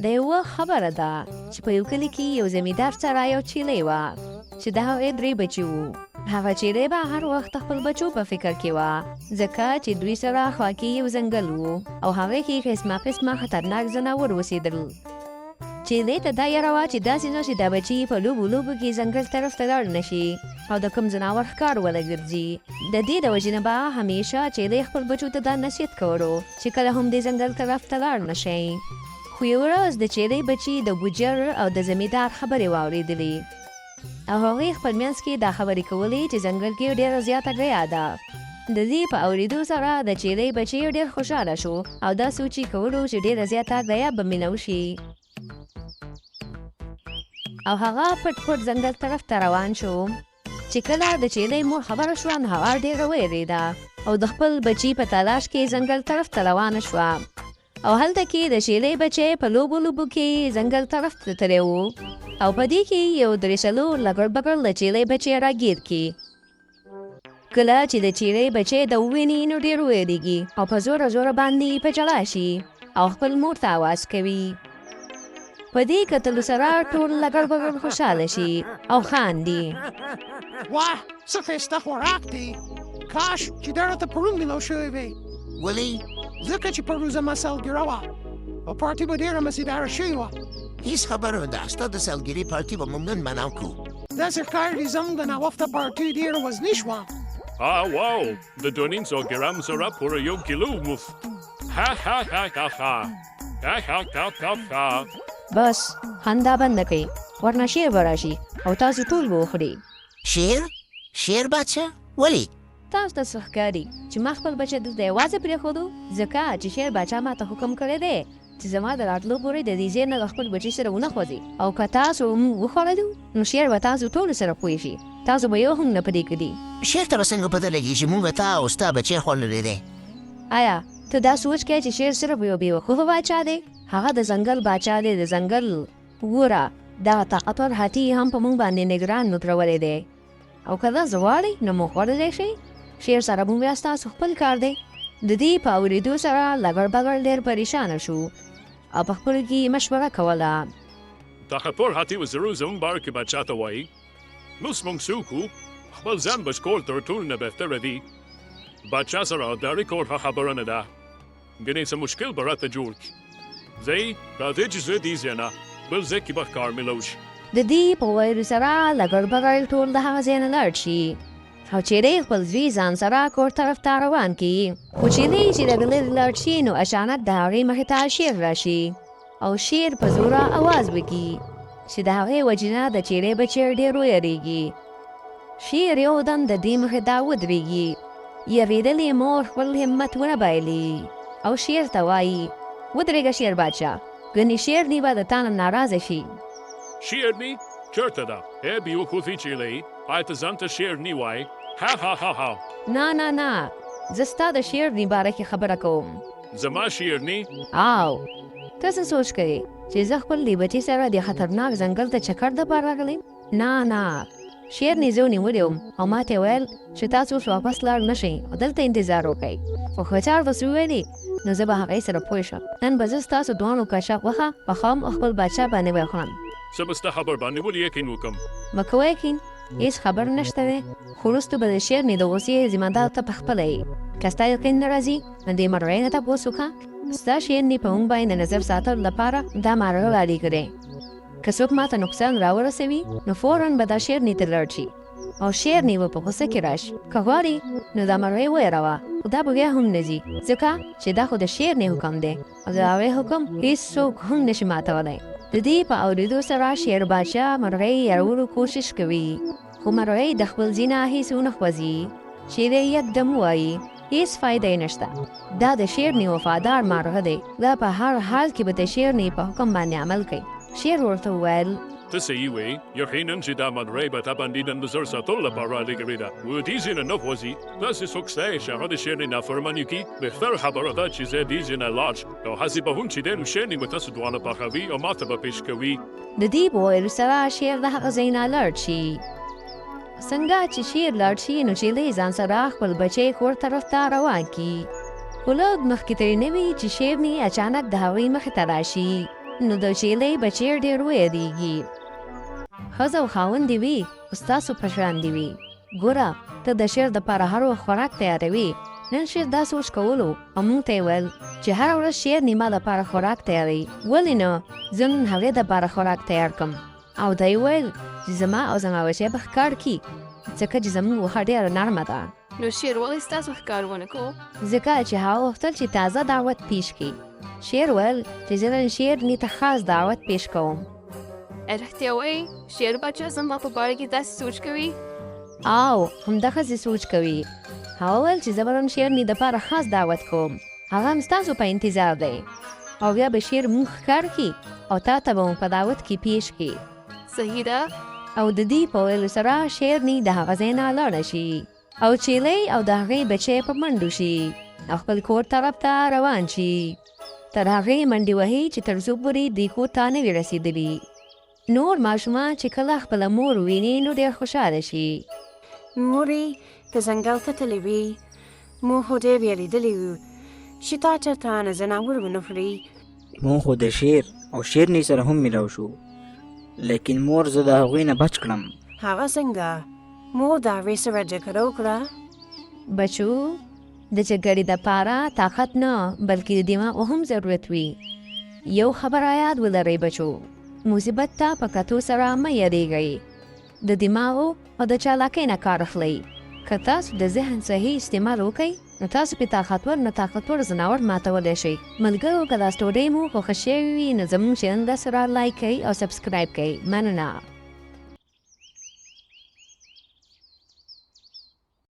د یوه خبره ده چې په یو کلي کې یو زمیندار سره یو چیلئ وه چې د هغې 3 بچي وو. هغه چیلئ به هر وخت خپل بچو په فکر کې وه ځکه چې دوی سره خوا کې یو ځنګل وو او هغې کې قسمه خطرناک ځناور اوسېدل. چیلئ ته دا یره وه چې داسې نه چې دا بچي په لوبو کې ځنګل طرف ته لاړ نه شي او د کوم ځناور ښکار ونه ګرځي. د دې د وجې نه به همیشه چیلئ خپل بچو ته دا نصیحت کولو چې کله هم دې ځنګل طرف ته لاړ نه شئ. خو یوه ورځ د چیلئ بچي د بوجر او د زمیندار خبرې واورېدلې او هغوی خپل منځ کې دا خبرې کولې چې ځنګل کې ډېره زیاته ګیا ده. د دې په اورېدو سره د چیلئ بچي ډېر خوشحاله شو او دا سوچ یې کولو چې ډېره زیاته ګیا به مینه وشي او هغه پټ ځنګل طرف ته روان شو. چې کله د چیلئ مور خبره شوه نو هغه ډېره ویرېده او د خپل بچي په تلاش کې ځنګل طرف ته روانه شوه او هلته کې د چیلئ بچی په لوبو کې ځنګل طرف ته تللی و او په دې کې یو 3 لګړ بګړ د چیلئ بچی راګیر کړي. کله چې د چیلئ بچی د وویني نو ډېر ویرېږي او په زوره باندې په ژړا شي او خپل مور ته آواز کوي. په دې کتلو سره ټول لګړ بګړ خوشحاله شي او خاندي. واه څه ښایسته خوراک دی، کاش چې دا راته پرون میلاو شوی وی. ولې؟ ځکه چې پرون زما سالګرده وه او پارټي به ډېره مزیداره شوې وه. هیڅ خبره نه ده، ستا د سالګرې پارټي به موږ نن مناو کړو. داسې ښکاري زموږ د ناوخته پارټي ډېره وزني شوه. واو د 2 ګرام سره پوره 1 کیلو مفت. ها ها ها ها ها ها ها ها ها ها. بس خندا بنده کړئ ورنه شیر به راشي او تاسو ټول به وخورئ. شیر بچه؟ ولې؟ تاسو ته څه ښکاري چې ما خپل بچی دلته یوازې پرېښودو ځکه چې شیر باچا ما ته حکم کړی دی چې زما د راتلو پورې د دې ځای نه د خپل بچي سره ونه خوځي او که تاسو موږ وخوړلو نو شیر به تاسو ټولو سره پوه شي، تاسو به یو هم نه پرې کړي. شیر ته به څنګه پته لګي چې موږ تا او ستا بچی خوړلی دی؟ آیا ته دا سوچ کوې چې شیر صرف یو بېوقوفه باچا دی؟ هغه د ځنګل باچا دی، د ځنګل. وګوره دغه طاقتور هاتي هم په موږ باندې نګران نوترولی دی او که داسې غواړئ نو موږ خوړلی شئ. شیر سره موږ بیا ستاسو خپل کار دی. د دې په اورېدو سره لګړ بګړ ډېر پریشانه شو او په خپلو کې مشوره کوله. طاقتور هاتي و ضرور زموږ باره کې باچا ته وایي اوس موږ څه وکړو؟ خپل ځان بچ کول تر ټولو نه بهتره دي. باچا سره داري کول ښه خبره نه ده، ګنې څه مشکل به راته جوړ کړي. ځئ راځئ چې زه دې ځای نه بل ځای کې به کار میلاو شي. د دې په ویلو سره لګړ بګړ ټول د هغه ځای نه لاړ شي او چیلئ خپل زوی ځان سره کور طرف ته روان کړي. خو چیلئ چې لږ لرې لاړ شي نو اچانک د هغې مخې ته شیر راشي او شیر په زوره اواز وکړي چې د هغې وجې نه د چیلئ بچی ډېر ویرېږي. شیر یودم د دې مخې ته ودرېږي. یېرېدلې مور خپل همت ونه بایلي او شیر ته وایي ودرېږه شیر باچا، ګنې شیرني به د تا نه ناراضه شي. شیرني چېرته ده؟ ای بېوقوفې چیلئ، آیا ته ځان ته شیرني وایې؟ ها ها ها ها. نه زه ستا د شیرني باره کې خبره کوم. زما شیرني؟ او ته څه سوچ کوې چې زه خپل دې بچي سره د خطرناک ځنګل ته چکر دپاره راغلی یم؟ نه شیرني زه ونیولی وم او ما ته یې ویل چې تاسو اوس واپس لاړ نه شئ او دلته انتظار وکئ. خو که چا ورته وویلې نو زه به هغې سره پوه شم. نن به زه ستاسو دواړو کاشه غوښه پخوم او خپل باچا باندې به خورم. زه به ستا خبر باندې ولې یقین وکړم؟ مه کوه یقین، هېڅ خبر نشته دی، خو وروسته به د شیرني د غوسې ذمهدار ته پخپله یې. که ستا یقین نه راځي نو دې مرغۍ نه تپوس وکړه. ستا شیرني په موږ باندې د نظر ساتلو لپاره دا مرغه رالیږلی دی. که څوک ما ته نقصان راورسوي نو فوراً به دا شیرني ته لاړ شي او شیرني به په غوسه کې راشي. که غواړي نو دا مرغۍ ویروه خو دا به بیا هم نه ځي ځکه چې دا خو د شیرني حکم دی او د هغې حکم هېڅوک هم نشي ماتولی. د دې په اورېدو سره شیر باچا مرغۍ یارولو کوشش کوي خو مرغۍ د خپل ځای نه هېڅ ونه خوځي. شیرني یکدم وایي هېڅ فایده یې نشته، دا د شیرني وفادار مرغه دی، دا په هر حال کې به د شیرني په حکم باندې عمل کوي. شیر ورته وویل ته صحیح وایې، یقیناً چې دا مرغۍ به تا باندې د نظر ساتلو لپاره رالیږلې ده. و دې ځای نه نه خوځي، داسې څوک شته چې هغه د شیرني نافرماني کړي. بهتره خبره ده چې زه دې ځای نه لاړ شم او هسې به هم چې دی نو شیرني به تاسو دواړه پخوي او ما ته به پیش کوي. د دې په ویلو سره شیر د هغه ځای نه لاړ شي. څنګه چې شیر لاړ شي نو چیلئ ځان سره خپل بچی کور طرف ته روان کړي. خو لږ مخکې ترې نه وي چې شیرني اچانک د هغوی مخې ته راشي نو د چیلئ بچی ډېر ویریږي. ښځه او خاوند دې وي ستاسو په شان دې وي. ګوره ته د شعر دپاره هر وخت خوراک تیاروي. نن شعر دا سوچ کولو او موږ ته یې ویل چې هره ورځ شعر نیمه دپاره خوراک تیاروي. ولې نه زه نن هغې دپاره خوراک تیار کړم. او دی ویل چې زما او زما بچی به ښکار کي ځکه چې زموږ غوښه ډېره نرمه ده. نو شعر ولې ستاسو ښکار ونه کړو؟ ځکه چې هغه غوښتل چې تازه دعوت پیش کړي. شعر ویل چې زه نن شعر ني ته خاص دعوت پیش کوم. رښتیا وایي شعر بچه زما په باره کې داسې سوچ کوي؟ او همدغسې سوچ کوي. هغه ویل چې زه به نن شعر ني دپاره خاص دعوت کوم. هغه هم ستاسو په انتظار دی او بیا به شعر مونږ ښکار کړي او تا ته به مو په دعوت کې پیش کړي. صحیح ده. او د دې په ویلو سره شعر ني د هغه ځای نه لاړه شي او چیلئ او د هغې بچی په منډو شي او خپل کور طرف ته روان شي. تر هغې منډې وهي چې تر څو پورې دې کور ته نه وي رسېدلي. نور ماشومان چې کله خپله مور وویني نو ډېر خوشحاله شي. مورې که ځنګل ته تللی وي موږ خو ډېر ویرېدلي وو چې تا چېرته نه ځناور ونه خوري. مون خو د شعر او شعر ني سره هم میلاو شو لیکن مور زه د هغوی نه بچ کړم. هغه څنګه؟ مور د هغې سره جګړه وکړه؟ بچو د جګړې دپاره طاقت نه بلکې د دماغو هم ضرورت وي. یو خبره یاد ولرئ بچو، مصیبت ته په کتو سره مه یریږئ. د دماغو او د چالاکۍ نه کار اخلئ. که تاسو د ذهن صحیح استعمال وکئ نو تاسو په طاقتور ځناور ماتولی شئ. ملګرو که دا سټورۍ مو خوښه شوې وي نو زموږ چینل سره لایک کئ او سبسکرایب کئ. مننه.